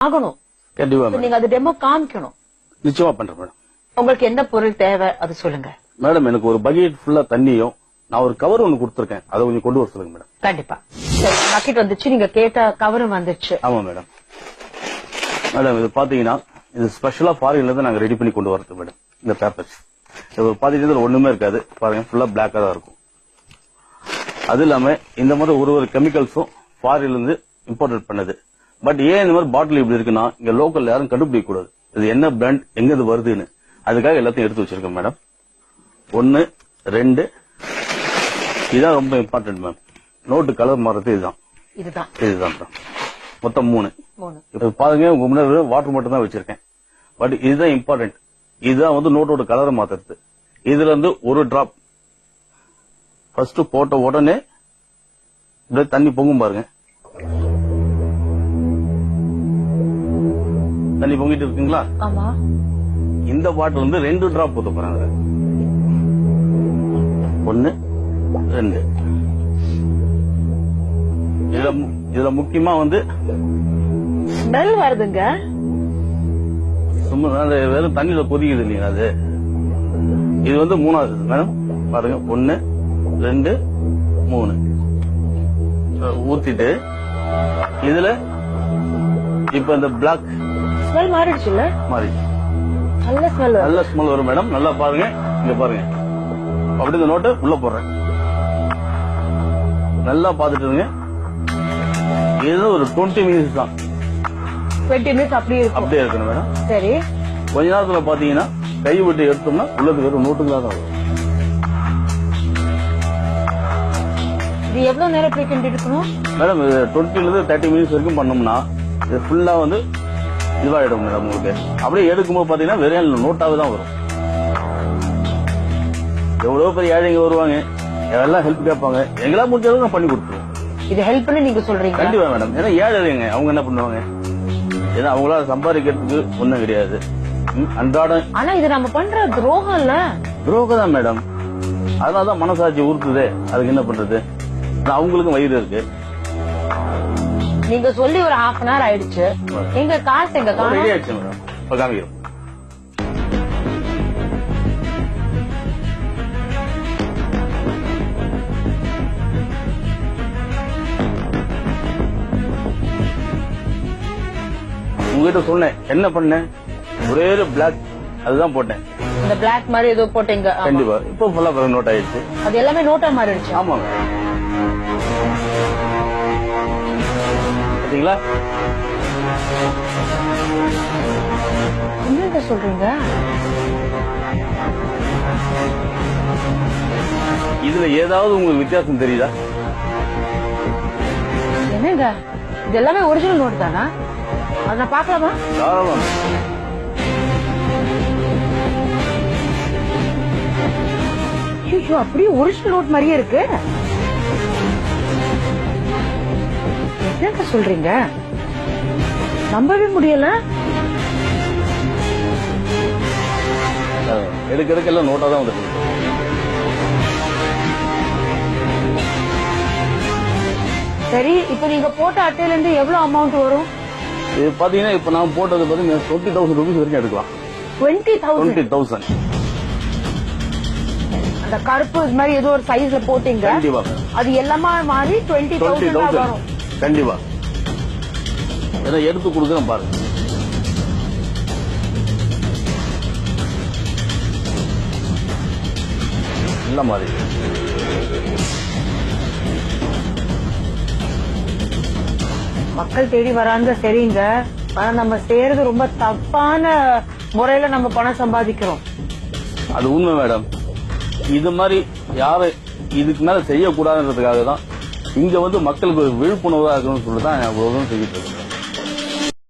ஆகணும். கண்டிப்பா நீங்க அது டெமோ காமிக்கணும். நிச்சயமா பண்றேன் மேடம். உங்களுக்கு என்ன பொருள் தேவை அது சொல்லுங்க மேடம். எனக்கு ஒரு பக்கெட் ஃபுல்லா தண்ணியும் நான் ஒரு கவர் ஒன்னு கொடுத்துருக்கேன், அதை கொஞ்சம் கொண்டு வர சொல்லுங்க மேடம். கண்டிப்பா. சரி, பக்கெட் வந்துச்சு, நீங்க கேட்ட கவரும் வந்துச்சு. ஆமா மேடம். மேடம் இது பாத்தீங்கன்னா இது ஸ்பெஷலா ஃபாரின்ல இருந்து நாங்க ரெடி பண்ணி கொண்டு வரது மேடம். இந்த பேப்பர்ஸ் இது பாத்தீங்கன்னா ஒண்ணுமே இருக்காது பாருங்க, ஃபுல்லா பிளாக்கா தான் இருக்கும். அது இல்லாம இந்த மாதிரி ஒரு கெமிக்கல்ஸும் ஃபாரின்ல இருந்து இம்போர்ட் பண்ணது. பட் ஏன் இந்த மாதிரி பாட்டில் இப்படி இருக்குன்னா இங்க லோக்கல் யாரும் கண்டுபிடிக்க கூடாது இது என்ன பிராண்ட் எங்க இது வருதுன்னு. அதுக்காக எல்லாத்தையும் எடுத்து வச்சிருக்கேன் மேடம். 1 2 இதுதான் ரொம்ப இம்பார்ட்டன்ட் மேம். நோட்டு கலர் மாறது இதுதான் மேடம். மொத்தம் 3. இப்ப பாருங்க உங்க முன்னாடி வாட்டர் மட்டும் தான் வச்சிருக்கேன். பட் இதுதான் இம்பார்ட்டன்ட். இதுதான் வந்து நோட்டோட கலரை மாத்துறது. இதுல இருந்து ஒரு டிராப் ஃபர்ஸ்ட் போட்ட உடனே இப்படியே தண்ணி பொங்கும் பாருங்க. தண்ணி பொங்கிட்டு இருக்குங்களா? ஆமா. இந்த பாட்டில் வந்து 2 டிராப் ஊத்த போறாங்க. 1 2. இதுல முக்கியமா வந்து ஸ்மெல் வருதுங்க. சும்மா வெறும் தண்ணியில கொதிக்குது இல்லையா அது. இது வந்து 3வது மேடம். பாருங்க 1 2 3 ஊத்திட்டு இதுல இப்ப இந்த பிளாக் ஸ்மெல் மாறிடுச்சுல்ல? மாறி நல்ல ஸ்மெல் வரும் மேடம். நல்லா பாருங்க, இங்க பாருங்க. அப்படி இந்த நோட்டை உள்ள போடுறேன். நல்லா பாத்துட்டு இருங்க. இது ஒரு 20 மினிட்ஸ் தான். 20 மினிட்ஸ் அப்படியே இருக்கணும் மேடம். சரி. கொஞ்ச நேரத்துல பாத்தீங்கன்னா கை விட்டு எடுத்தோம்னா உள்ளது வெறும் நோட்டுங்களா தான் வரும். இது எவ்வளவு நேரம் போய் கிண்டி இருக்கணும் மேடம்? 20 இருந்து 30 மினிட்ஸ் வரைக்கும் பண்ணோம்னா இது ஃபுல்லா வந்து இதுவாயிடும் மேடம். உங்களுக்கு அப்படியே எடுக்கும்போது பாத்தீங்கன்னா வெறும் நோட்டாவே தான் வரும். எவ்வளவு பெரிய ஏழைங்க வருவாங்க, எல்லாம் ஹெல்ப் கேட்பாங்க. எங்களா முடிஞ்சளவுக்கு நான் பண்ணி கொடுத்துருவோம். இது ஹெல்ப் பண்ணி நீங்க சொல்றீங்க? கண்டிப்பா மேடம். ஏன்னா ஏழைங்க அவங்க என்ன பண்ணுவாங்க, ஏன்னா அவங்களால சம்பாதிக்கிறதுக்கு ஒண்ணும் கிடையாது அன்றாடம். ஆனா இது நம்ம பண்ற துரோகம் இல்ல? துரோகம் தான் மேடம். அதனாலதான் மனசாட்சி உறுத்துதே. அதுக்கு என்ன பண்றது? அவங்களுக்கும் வயிறு இருக்கு. நீங்க சொல்லி ஒரு ½ an hour ஆயிடுச்சு. எங்க காசு எங்க ஆயிடுச்சு மேடம். இப்ப காமிக்கிறோம். உங்ககிட்ட சொன்னேன் என்ன பண்ணேன், ஒரே ஒரு பிளாக் அதுதான் போட்டேன். இந்த பிளாக் மாதிரி ஏதோ போட்டீங்க. கண்டிப்பா. இப்போ ஃபுல்லா நோட் ஆயிடுச்சு. அது எல்லாமே நோட்டா மாறிடுச்சு. ஆமா பாத்தீங்களா? என்ன சொல்றீங்க? இதுல ஏதாவது உங்களுக்கு வித்தியாசம் தெரியுதா? என்னங்க இது எல்லாமே ஒரிஜினல் நோட் தானா? அத நான் பார்க்கலாமா? தாராளமா. ஐயோ, அப்படியே ஒரிஜினல் நோட் மாதிரியே இருக்கு. என்னங்க சொல்றீங்க? நம்பவே முடியல. எடுக்கிறதுக்கெல்லாம் நோட்டா தான் வந்துருக்கு. சரி, இப்ப நீங்க போட்ட அட்டையில இருந்து எவ்வளவு அமௌண்ட் வரும்? இது பாத்தீங்கன்னா இப்ப நான் போட்டது பாத்தீங்கன்னா 20,000 rupees வரைக்கும் எடுக்கலாம். 20,000. அந்த கருப்பு இது மாதிரி ஏதோ ஒரு சைஸ்ல போட்டீங்க. கண்டிப்பா. அது எல்லாமே மாறி 20,000 வரும். கண்டிப்பா. இதை எடுத்து கொடுக்குறேன் பாருங்க. நல்ல மாதிரி மக்கள் தேடி வராங்க. சரிங்க, ஆனா நம்ம செய்யறது ரொம்ப தப்பான முறையில நம்ம பணம் சம்பாதிக்கிறோம். அது உண்மை மேடம். இது மாதிரி யாரும் இதுக்கு மேல செய்யக்கூடாதுன்றதுக்காக தான் இங்க வந்து மக்களுக்கு ஒரு விழிப்புணர்வா இருக்கணும்னு சொல்லிட்டு தான் செஞ்சுட்டு இருக்கேன்.